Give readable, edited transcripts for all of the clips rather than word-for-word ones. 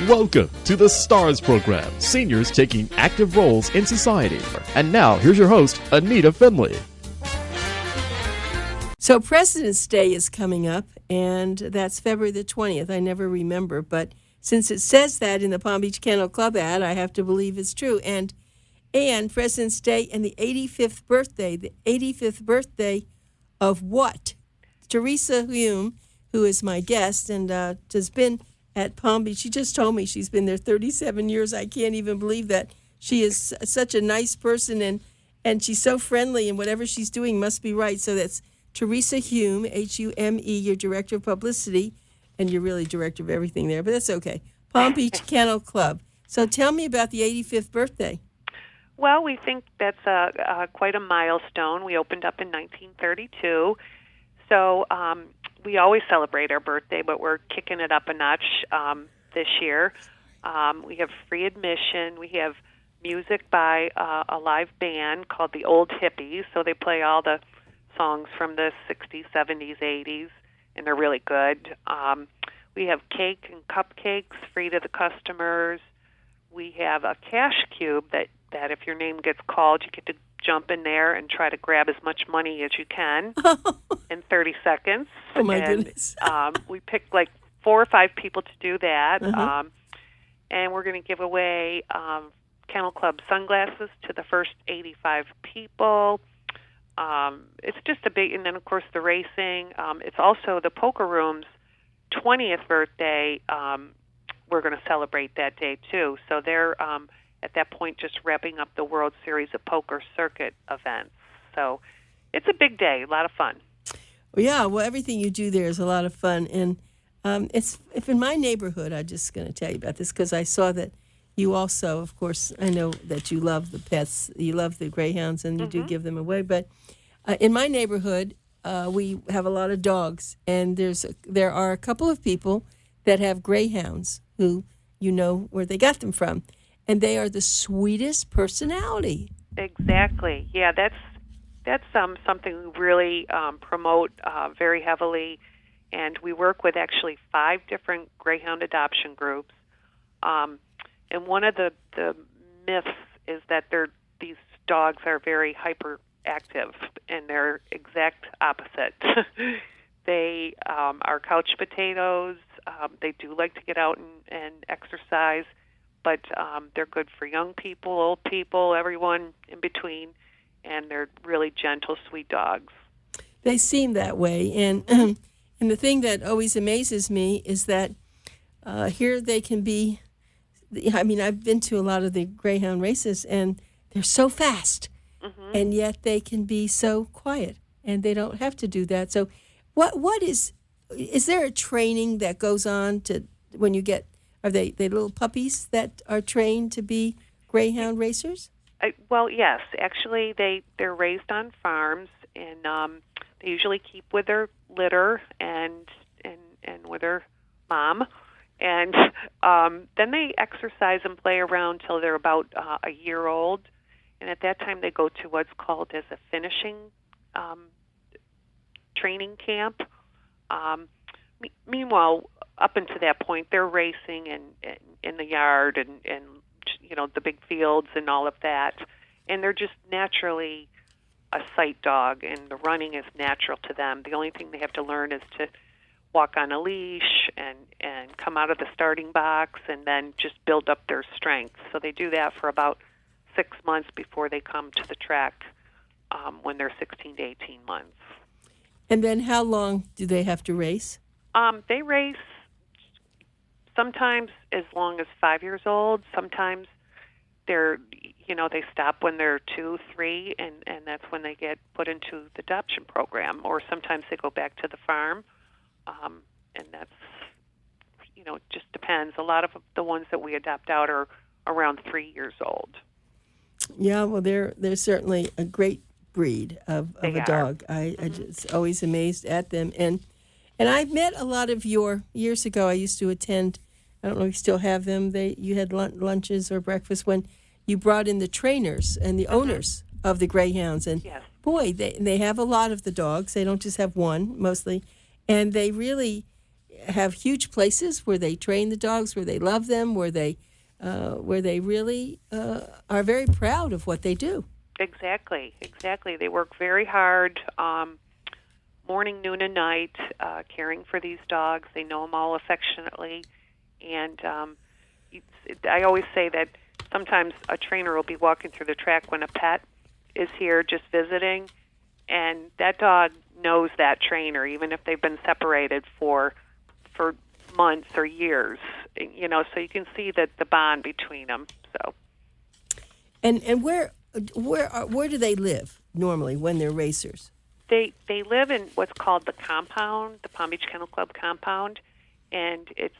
Welcome to the STARS program, seniors taking active roles in society. And now, here's your host, ANITA FINLEY. So President's Day is coming up, and that's February the 20th. I never remember, but since it says that in the Palm Beach Kennel Club ad, I have to believe it's true. And President's Day and the 85th birthday of what? THERESA Hume, who is my guest and has been at Palm Beach. She just told me she's been there 37 years. I can't even believe that. She is such a nice person, and she's so friendly, and whatever she's doing must be right. So that's THERESA Hume, Hume, your director of publicity, and you're really director of everything there, but that's okay. Palm Beach Kennel Club. So tell me about the 85th birthday. Well, we think that's quite a milestone. We opened up in 1932, so we always celebrate our birthday, but we're kicking it up a notch this year. We have free admission. We have music by a live band called the Old Hippies, so they play all the songs from the 60s, 70s, 80s, and they're really good. We have cake and cupcakes free to the customers. We have a cash cube that if your name gets called, you get to jump in there and try to grab as much money as you can in 30 seconds. Oh, my goodness. We picked like 4 or 5 people to do that. Uh-huh. And we're going to give away Kennel Club sunglasses to the first 85 people. It's just a big, and then, of course, the racing. It's also the Poker Room's 20th birthday. We're going to celebrate that day, too. So they're at that point just wrapping up the World Series of Poker Circuit events. So it's a big day, a lot of fun. Yeah, well, everything you do there is a lot of fun. And if in my neighborhood, I'm just going to tell you about this because I saw that you also, of course, I know that you love the pets, you love the greyhounds, and you do give them away. But in my neighborhood, we have a lot of dogs, and there are a couple of people that have greyhounds who you know where they got them from. And they are the sweetest personality. Exactly. Yeah, that's something we really promote very heavily. And we work with actually 5 different greyhound adoption groups. And one of the myths is that these dogs are very hyperactive, and they're exact opposite. They are couch potatoes. They do like to get out and exercise. But they're good for young people, old people, everyone in between, and they're really gentle, sweet dogs. They seem that way, and the thing that always amazes me is that here they can be. I mean, I've been to a lot of the greyhound races, and they're so fast, and yet they can be so quiet, and they don't have to do that. So, what is there a training that goes on to when you get? Are they little puppies that are trained to be greyhound racers? Well, yes. Actually, they're raised on farms, and they usually keep with their litter and with their mom. And then they exercise and play around till they're about a year old. And at that time, they go to what's called as a finishing training camp. Meanwhile, up until that point, they're racing in the yard and you know the big fields and all of that, and they're just naturally a sight dog, and the running is natural to them. The only thing they have to learn is to walk on a leash and come out of the starting box, and then just build up their strength. So they do that for about 6 months before they come to the track when they're 16 to 18 months. And then how long do they have to race? They race sometimes as long as 5 years old. Sometimes they stop when they're 2, 3, and that's when they get put into the adoption program. Or sometimes they go back to the farm, and that's, it just depends. A lot of the ones that we adopt out are around 3 years old. Yeah, well, they're certainly a great breed of a dog. I just always amazed at them. And I met a lot of years ago, I used to attend, I don't know if you still have them, you had lunches or breakfast when you brought in the trainers and the owners of the greyhounds. And yes. Boy, they have a lot of the dogs. They don't just have one, mostly. And they really, have huge places where they train the dogs, where they love them, where they really are very proud of what they do. Exactly. They work very hard, morning, noon, and night, caring for these dogs. They know them all affectionately. And I always say that sometimes a trainer will be walking through the track when a pet is here just visiting, and that dog knows that trainer, even if they've been separated for months or years. So you can see that the bond between them. So. And where do they live normally when they're racers? They live in what's called the compound, the Palm Beach Kennel Club compound, and it's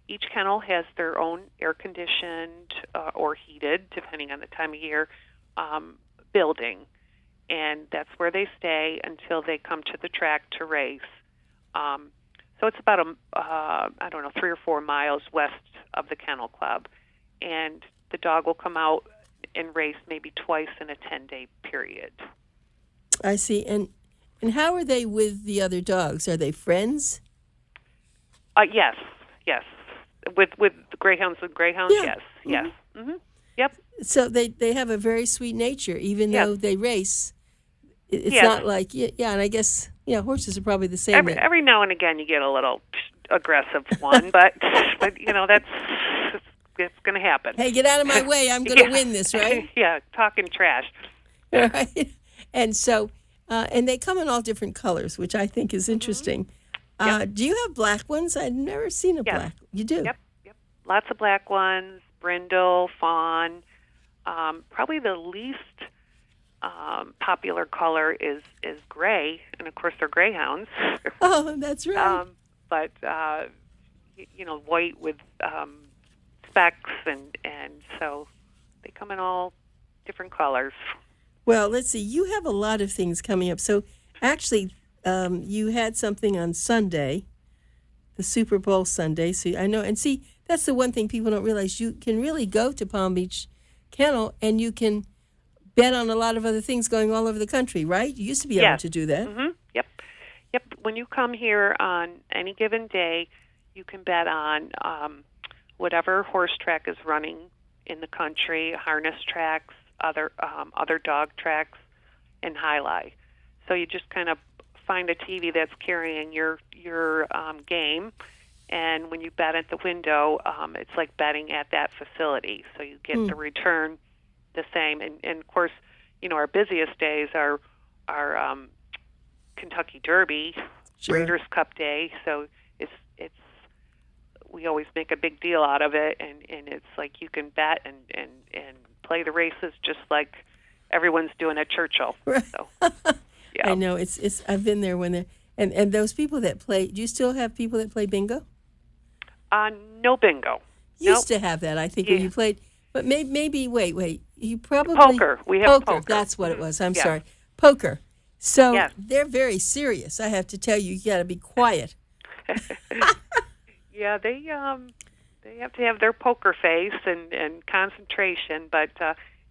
each kennel has their own air-conditioned or heated, depending on the time of year, building, and that's where they stay until they come to the track to race. So it's about 3 or 4 miles west of the kennel club, and the dog will come out and race maybe twice in a 10-day period. I see. And how are they with the other dogs? Are they friends? Yes. With the greyhounds, Yeah. yes, mm-hmm. Yes. Mm-hmm. Yep. So they have a very sweet nature, even though they race. It's not like, and I guess, horses are probably the same. Every now and again you get a little aggressive one, but that's it's going to happen. Hey, get out of my way. I'm going to win this, right? Yeah, talking trash. Right. And so, and they come in all different colors, which I think is interesting. Mm-hmm. Do you have black ones? I've never seen a black. You do? Yep. Lots of black ones, brindle, fawn. Probably the least popular color is gray, and of course they're greyhounds. Oh, that's right. But white with specks, and so they come in all different colors. Well, let's see. You have a lot of things coming up. So actually, you had something on Sunday, the Super Bowl Sunday. So I know, and see, that's the one thing people don't realize. You can really go to Palm Beach Kennel, and you can bet on a lot of other things going all over the country, right? You used to be able to do that. Mm-hmm. Yep. When you come here on any given day, you can bet on whatever horse track is running in the country, harness tracks, other dog tracks, and highlight. So you just kind of find a TV that's carrying your game, and when you bet at the window, it's like betting at that facility. So you get the return the same. And of course, our busiest days are Kentucky Derby, Breeders' Cup Day. So it's we always make a big deal out of it, and it's like you can bet and play the races just like everyone's doing at Churchill. Right. So, yeah. I know it's I've been there when they're and those people that play. Do you still have people that play bingo? No bingo. Used to have that, I think, when you played. But maybe wait. You probably poker. We have poker. That's what it was. I'm sorry, poker. So they're very serious. I have to tell you, you got to be quiet. Yeah, they have to have their poker face and concentration. But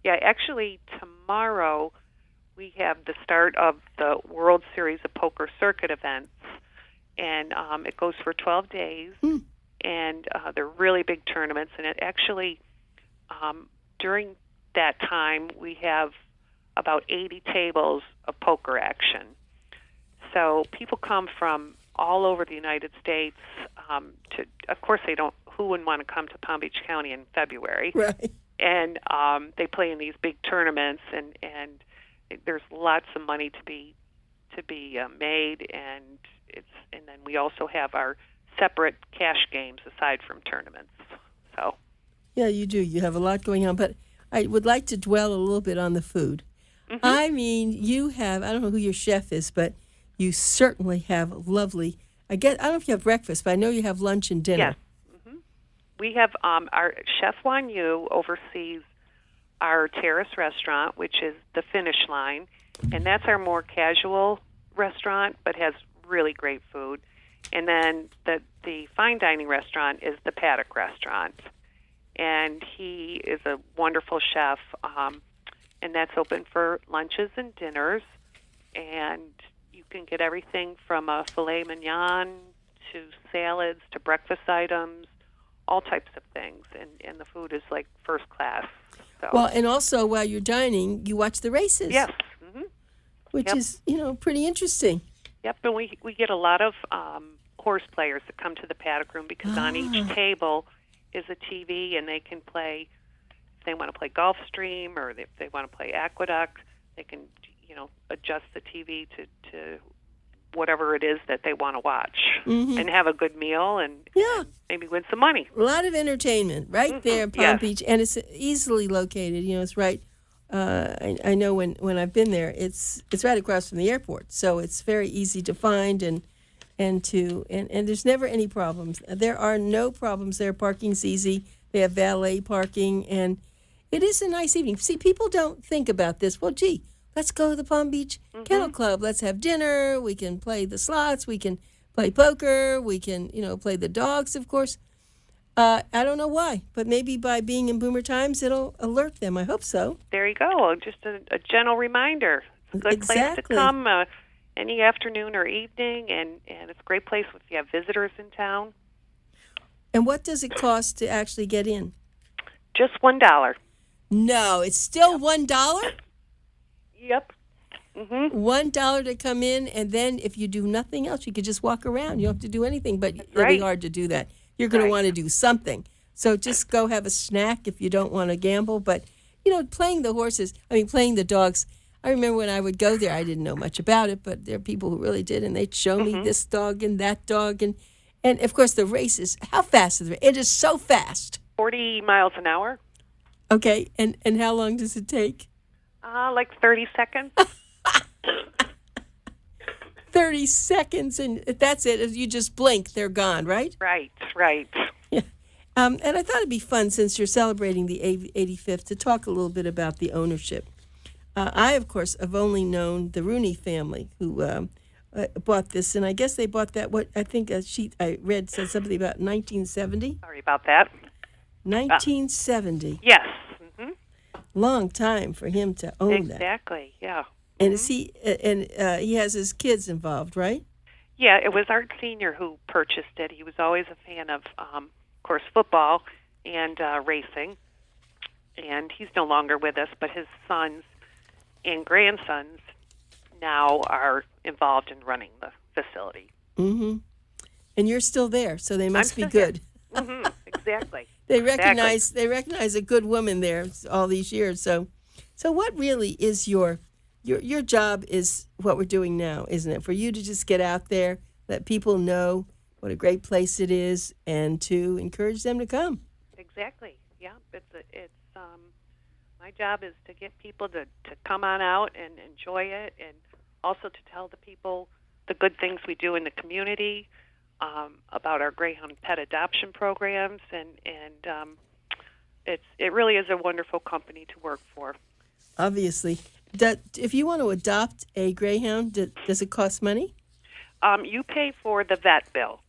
actually tomorrow we have the start of the World Series of Poker Circuit events, and it goes for 12 days, and they're really big tournaments. And it actually during that time we have about 80 tables of poker action. So people come from all over the United States. Of course, who wouldn't want to come to Palm Beach County in February? Right. And they play in these big tournaments, and there's lots of money to be made, and then we also have our separate cash games aside from tournaments. So. Yeah, you do. You have a lot going on, but I would like to dwell a little bit on the food. Mm-hmm. I mean, you have, I don't know who your chef is, but you certainly have lovely, I don't know if you have breakfast, but I know you have lunch and dinner. Yes. Mm-hmm. We have our Chef Wan Yu oversees our terrace restaurant, which is the Finish Line, and that's our more casual restaurant, but has really great food. And then the fine dining restaurant is the Paddock Restaurant, and he is a wonderful chef, and that's open for lunches and dinners, and you can get everything from a filet mignon to salads to breakfast items, all types of things, and the food is like first class. So. Well, and also while you're dining, you watch the races. Yes. Which is, pretty interesting. Yep, and we get a lot of horse players that come to the paddock room because on each table is a TV, and they can play. If they want to play Gulfstream or if they want to play Aqueduct, they can adjust the TV to whatever it is that they want to watch and have a good meal and maybe win some money. A lot of entertainment right there in Palm Beach, and it's easily located. It's right. I know when I've been there, it's right across from the airport, so it's very easy to find and there's never any problems. There are no problems there. Parking's easy. They have valet parking, and it is a nice evening. See, people don't think about this. Well, gee, let's go to the Palm Beach Kennel Club. Let's have dinner. We can play the slots. We can play poker. We can, play the dogs, of course. I don't know why, but maybe by being in Boomer Times, it'll alert them. I hope so. There you go. Just a gentle reminder. It's a good place to come any afternoon or evening, and it's a great place if you have visitors in town. And what does it cost to actually get in? Just $1. No, it's still $1? Yep. $1 to come in, and then if you do nothing else, you could just walk around. You don't have to do anything, but it'll be hard to do that. You're going to want to do something. So just go have a snack if you don't want to gamble. But, playing the dogs, I remember when I would go there, I didn't know much about it, but there are people who really did, and they'd show me this dog and that dog. And of course, the races, how fast is the race? It is so fast. 40 miles an hour. Okay, and how long does it take? Like 30 seconds. 30 seconds, and that's it. If you just blink, they're gone, right? Right. Yeah. And I thought it'd be fun, since you're celebrating the 85th, to talk a little bit about the ownership. I, of course, have only known the Rooney family who bought this, and I guess they bought that, I think a sheet I read said something about 1970. Sorry about that. 1970. Yes. Long time for him to own that. Exactly, yeah. And is he has his kids involved, right? Yeah, it was Art Sr. who purchased it. He was always a fan of course, football and racing. And he's no longer with us, but his sons and grandsons now are involved in running the facility. And you're still there, so they must be good. Exactly. They recognize a good woman there all these years. So what really is your job is what we're doing now, isn't it? For you to just get out there, let people know what a great place it is, and to encourage them to come. Exactly. Yeah. It's my job is to get people to come on out and enjoy it, and also to tell the people the good things we do in the community, about our Greyhound pet adoption programs, and it really is a wonderful company to work for. Obviously. If you want to adopt a Greyhound, does it cost money? You pay for the vet bill.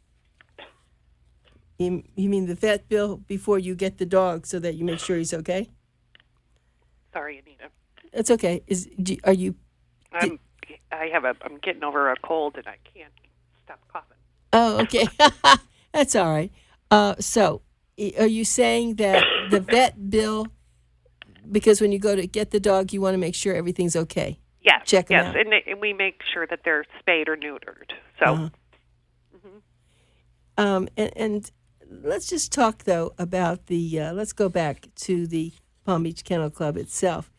You mean the vet bill before you get the dog, so that you make sure he's okay? Sorry, Anita. It's okay. Are you? I'm getting over a cold, and I can't stop coughing. Oh, okay. That's all right. So, are you saying that the vet bill, because when you go to get the dog, you want to make sure everything's okay? Yes. Check them out. And we make sure that they're spayed or neutered. So. And let's just talk, though, about let's go back to the Palm Beach Kennel Club itself.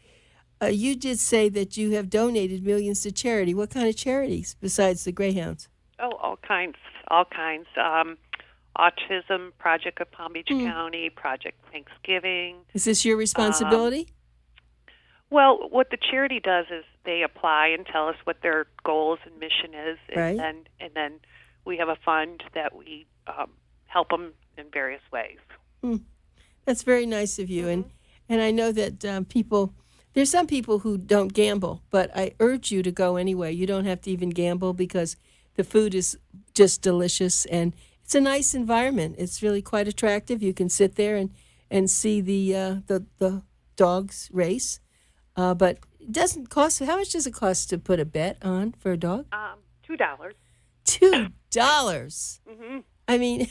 You did say that you have donated millions to charity. What kind of charities besides the Greyhounds? Oh, all kinds. Autism Project of Palm Beach County, Project Thanksgiving. Is this your responsibility? Well, what the charity does is they apply and tell us what their goals and mission is, and then we have a fund that we help them in various ways. That's very nice of you, and I know that there's some people who don't gamble, but I urge you to go anyway. You don't have to even gamble, because the food is just delicious, and it's a nice environment. It's really quite attractive. You can sit there and see the dogs race, but it doesn't cost. How much does it cost to put a bet on for a dog? $2. $2. Mm-hmm. I mean,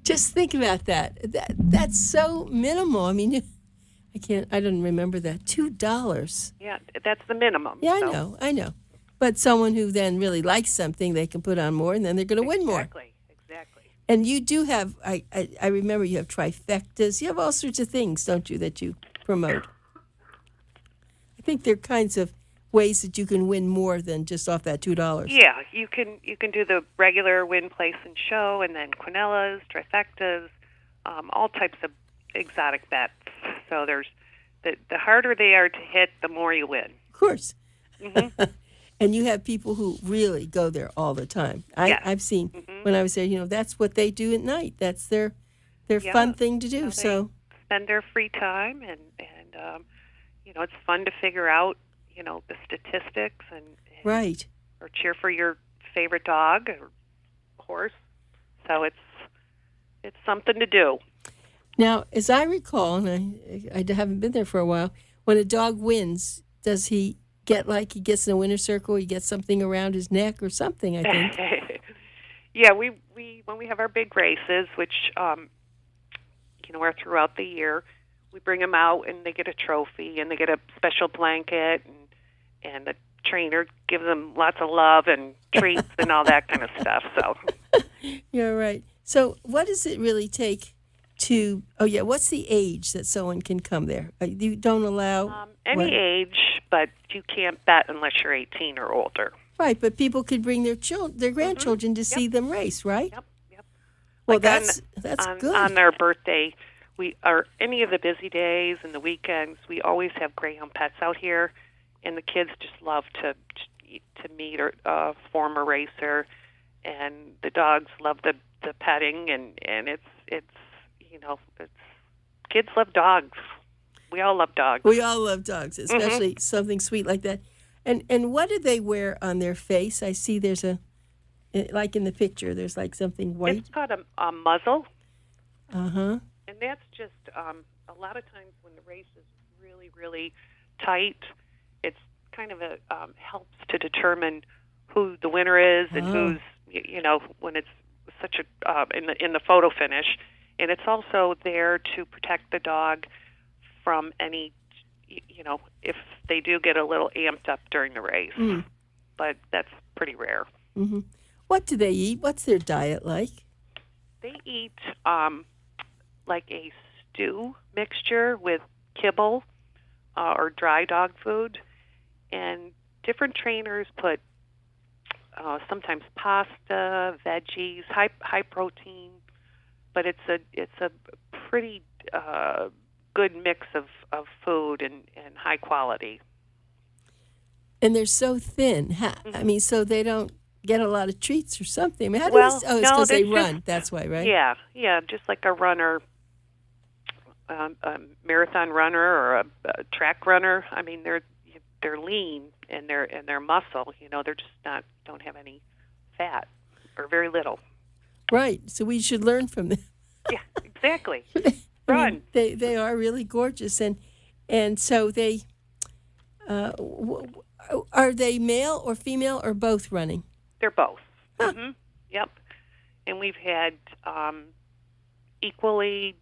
just think about that. That's so minimal. I mean, I don't remember that. $2. Yeah, that's the minimum. Yeah, so. I know. But someone who then really likes something, they can put on more, and then they're going to win more. Exactly. And you do have, I remember you have trifectas. You have all sorts of things, don't you, that you promote? I think there are kinds of ways that you can win more than just off that $2. Yeah, you can do the regular win, place, and show, and then quinellas, trifectas, all types of exotic bets. So there's the harder they are to hit, the more you win. Of course. Mm-hmm. And you have people who really go there all the time. I've seen when I was there, that's what they do at night. That's their fun thing to do. So spend their free time, and it's fun to figure out, the statistics and right, or cheer for your favorite dog or horse. So it's something to do. Now, as I recall, and I haven't been there for a while, when a dog wins, does he get like he gets in a winner's circle, he gets something around his neck or something, I think? Yeah, we when we have our big races, which are throughout the year, we bring them out and they get a trophy and they get a special blanket, and the trainer gives them lots of love and treats and all that kind of stuff. So you're right. So what does it really take to? Oh yeah, what's the age that someone can come there? You don't allow any age, but you can't bet unless you're 18 or older. Right, but people could bring their grandchildren to see them race, right? Yep. Well, like that's good. On their birthday, we are any of the busy days and the weekends. We always have greyhound pets out here, and the kids just love to meet a former racer, and the dogs love the petting, and it's kids love dogs. We all love dogs. We all love dogs, especially something sweet like that. And what do they wear on their face? I see there's like in the picture, there's like something white. It's called a muzzle. Uh-huh. And that's just a lot of times when the race is really, really tight, it's kind of helps to determine who the winner is and who's, when it's such a in the photo finish. And it's also there to protect the dog from any, if they do get a little amped up during the race. Mm. But that's pretty rare. Mm-hmm. What do they eat? What's their diet like? They eat like a stew mixture with kibble or dry dog food. And different trainers put sometimes pasta, veggies, high protein. But it's a pretty good mix of food and high quality. And they're so thin. I mean, so they don't get a lot of treats or something. I mean, it's because they run. That's why, right? Yeah, just like a runner, a marathon runner or a track runner. I mean, they're lean and they're muscle. They're just don't have any fat or very little. Right. So we should learn from them. Yeah, exactly. Run. They are really gorgeous, and so they are they male or female or both running? They're both. Huh. Mm-hmm. Yep. And we've had equally,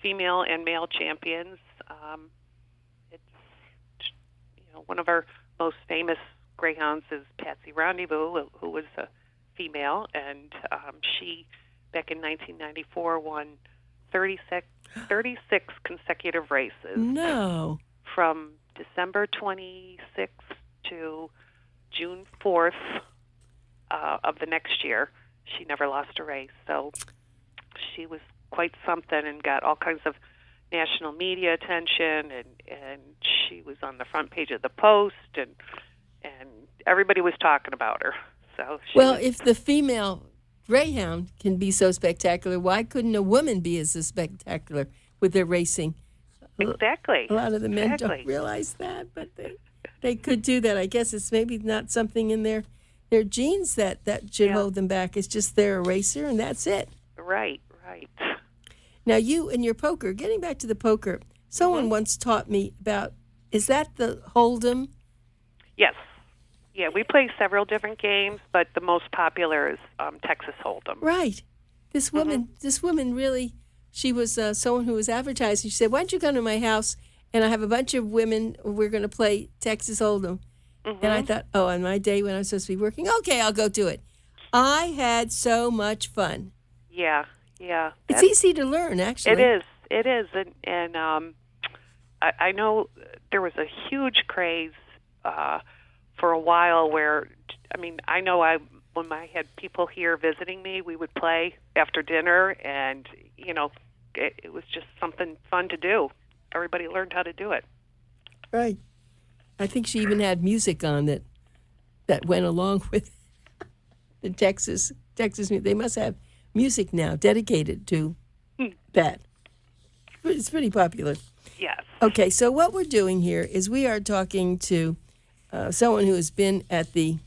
female and male champions. It's one of our most famous greyhounds is Patsy Rendezvous, who was a female, and she back in 1994 won 36 consecutive races. No. From December 26th to June 4th of the next year. She never lost a race. So she was quite something and got all kinds of national media attention, and she was on the front page of the Post, and everybody was talking about her. So if the female greyhound can be so spectacular, why couldn't a woman be as spectacular with their racing? Exactly. A lot of the men don't realize that, but they could do that. I guess it's maybe not something in their genes that should hold them back. It's just they're a racer, and that's it. Right. Now, you and your poker, getting back to the poker, someone once taught me about, is that the Hold'em? Yes. Yeah, we play several different games, but the most popular is Texas Hold'em. Right. This woman really, she was someone who was advertising. She said, "Why don't you come to my house and I have a bunch of women. We're going to play Texas Hold'em." And I thought, oh, on my day when I'm supposed to be working, okay, I'll go do it. I had so much fun. Yeah. It's easy to learn, actually. It is, and I know there was a huge craze for a while where, I mean, I know when I had people here visiting me, we would play after dinner, and, it was just something fun to do. Everybody learned how to do it. Right. I think she even had music on that went along with the Texas. They must have music now dedicated to that. It's pretty popular. Yes. Okay, so what we're doing here is we are talking to someone who has been at the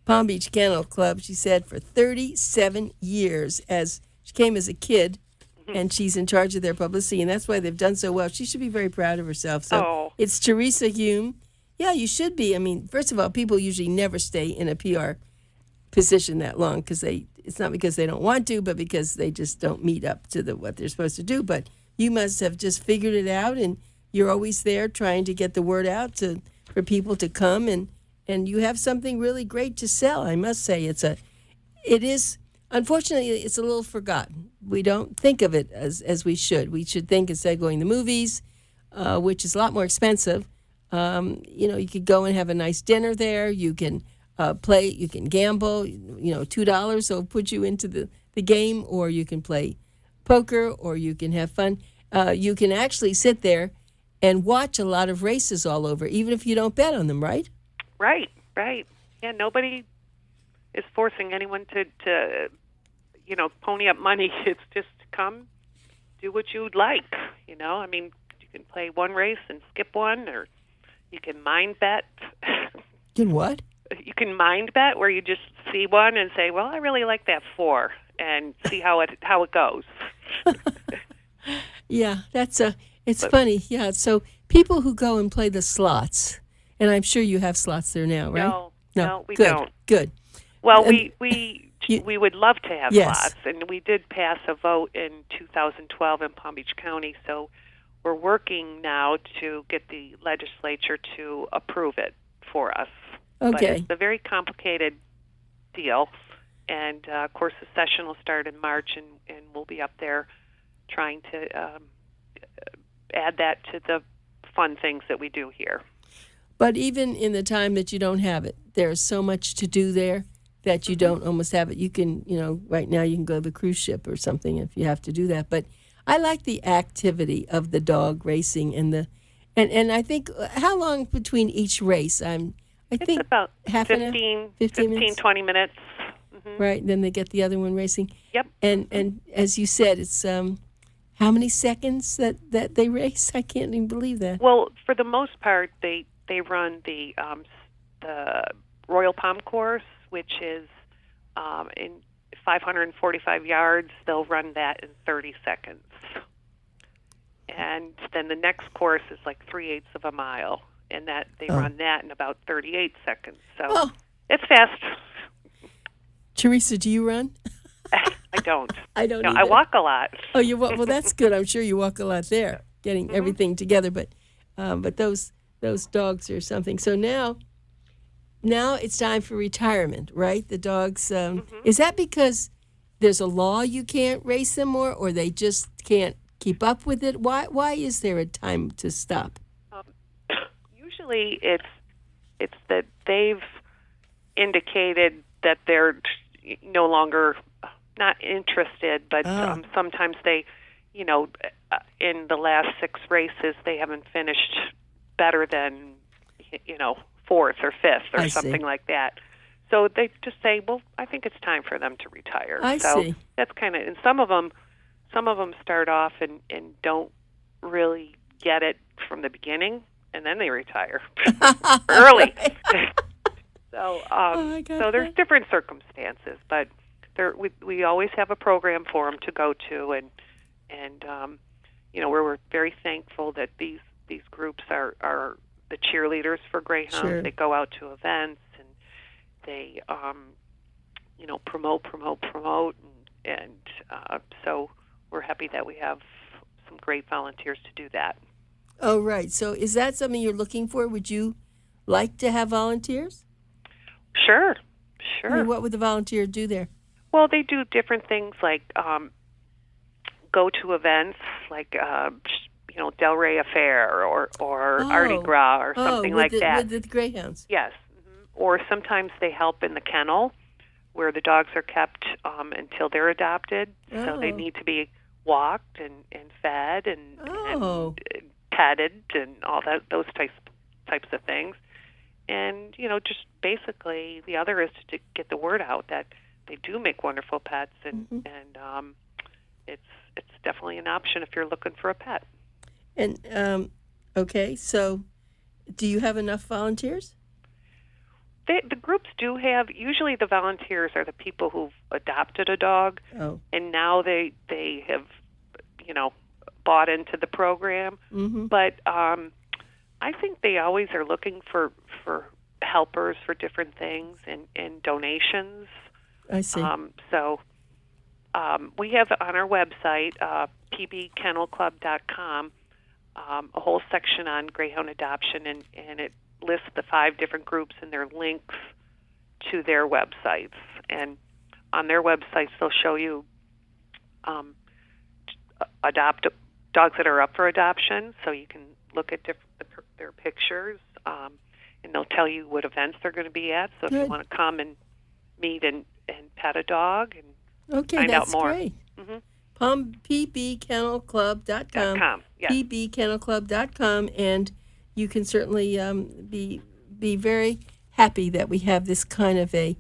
Palm Beach Kennel Club, she said, for 37 years. As she came as a kid, and she's in charge of their publicity, and that's why they've done so well. She should be very proud of herself. So It's THERESA Hume. Yeah, you should be. I mean, first of all, people usually never stay in a PR position that long because it's not because they don't want to, but because they just don't meet up to what they're supposed to do. But you must have just figured it out, and you're always there trying to get the word out for people to come, and you have something really great to sell. I must say, it is. Unfortunately, it's a little forgotten. We don't think of it as we should. We should think, instead of going to the movies, which is a lot more expensive. You could go and have a nice dinner there. You can play. You can gamble. $2 will put you into the game, or you can play poker, or you can have fun. You can actually sit there and watch a lot of races all over, even if you don't bet on them, right? Right. Yeah, nobody is forcing anyone to pony up money. It's just come, do what you'd like. I mean, you can play one race and skip one, or you can mind bet. Can what? You can mind bet, where you just see one and say, "Well, I really like that 4," and see how it goes. Yeah, it's funny. Yeah, so people who go and play the slots, and I'm sure you have slots there now, right? No, we don't. Good. Well, we would love to have Yes. slots, and we did pass a vote in 2012 in Palm Beach County, so we're working now to get the legislature to approve it for us. Okay. But it's a very complicated deal, and of course the session will start in March, and we'll be up there trying to add that to the fun things that we do here. But even in the time that you don't have it, there's so much to do there that you don't almost have it. You can, right now you can go to the cruise ship or something if you have to do that. But I like the activity of the dog racing and I think, how long between each race? I think it's about half 15 minutes? 20 minutes. Mm-hmm. Right, then they get the other one racing. Yep. And as you said, it's how many seconds that they race? I can't even believe that. Well, for the most part, they run the Royal Palm course, which is in 545 yards. They'll run that in 30 seconds. And then the next course is like 3/8 of a mile, and that they run that in about 38 seconds. So it's fast. THERESA, do you run? I don't. I don't. No, either. I walk a lot. Oh, you walk. Well, that's good. I'm sure you walk a lot there, getting everything together. But those dogs are something. So now it's time for retirement, right? The dogs. Is that because there's a law you can't race them more, or they just can't keep up with it? Why is there a time to stop? Usually, it's that they've indicated that they're no longer not interested, but sometimes they, in the last 6 races, they haven't finished better than, 4th or 5th or something like that. So they just say, well, I think it's time for them to retire. I so see. That's kind of, and some of them start off and don't really get it from the beginning, and then they retire early. So there's different circumstances, but we always have a program for them to go to, and we're very thankful that these groups are the cheerleaders for greyhounds. Sure. They go out to events, and They, promote, and so we're happy that we have some great volunteers to do that. Oh, right. So is that something you're looking for? Would you like to have volunteers? Sure. I mean, what would the volunteer do there? Well, they do different things like go to events like Delray Affair or Mardi Gras or something like that. With the greyhounds. Yes. Or sometimes they help in the kennel where the dogs are kept until they're adopted. So they need to be walked and fed and petted and all those types of things. And, just basically the other is to get the word out that they do make wonderful pets, and it's definitely an option if you're looking for a pet. And, okay, so do you have enough volunteers? The groups do have, usually the volunteers are the people who've adopted a dog, and now they have, bought into the program. Mm-hmm. But I think they always are looking for helpers for different things and donations. I see. So we have on our website, pbkennelclub.com, a whole section on greyhound adoption, and it lists the 5 different groups and their links to their websites. And on their websites, they'll show you dogs that are up for adoption, so you can look at their pictures, and they'll tell you what events they're going to be at. So if you want to come and meet and pet a dog and find out more. Great. Mm-hmm. pbkennelclub.com. Yes. pbkennelclub.com, and you can certainly be very happy that we have this kind of a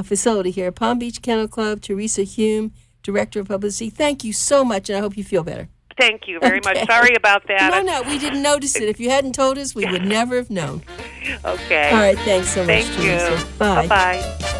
facility here. Palm Beach Kennel Club, THERESA Hume, Director of Publicity. Thank you so much, and I hope you feel better. Thank you very much. Sorry about that. No, we didn't notice it. If you hadn't told us, we would never have known. Okay. All right, thanks so much, Thank you. Bye. Bye-bye.